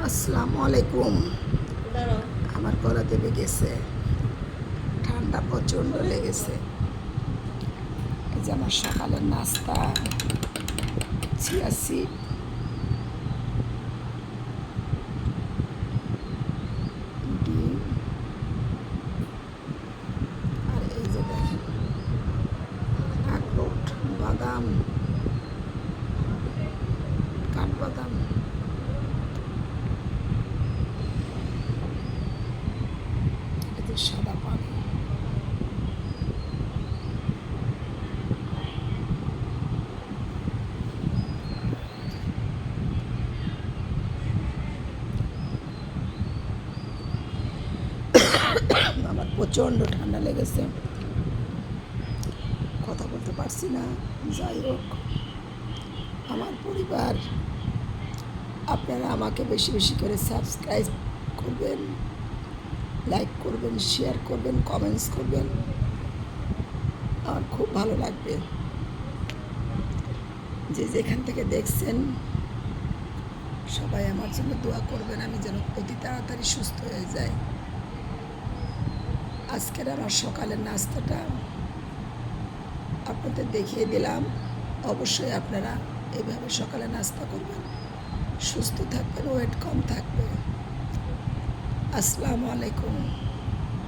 আসসালামু আলাইকুম। আমার গলা দেবে গেছে, ঠান্ডা প্রচণ্ড লেগেছে। এই যে আমার সকালের নাস্তা, চিয়া সিড, ডিম, আর এই যে দেখেন আখরোট, বাদাম, কাঠবাদাম, এই যে সাদা পানি। আমার প্রচণ্ড ঠান্ডা লেগেছে, কথা বলতে পারছি না। যাই হোক, আমার পরিবার, আপনারা আমাকে বেশি বেশি করে সাবস্ক্রাইব করবেন, লাইক করবেন, শেয়ার করবেন, কমেন্টস করবেন, আমার খুব ভালো লাগবে। যে যেখান থেকে দেখছেন সবাই আমার জন্য দোয়া করবেন, আমি যেন অতি তাড়াতাড়ি সুস্থ হয়ে যাই। আজকের আমার সকালের নাস্তাটা আপনাদের দেখিয়ে দিলাম। অবশ্যই আপনারা এইভাবে সকালে নাস্তা করবেন, সুস্থ থাকবেন, ওয়েট কম থাকবে। আসসালামু আলাইকুম।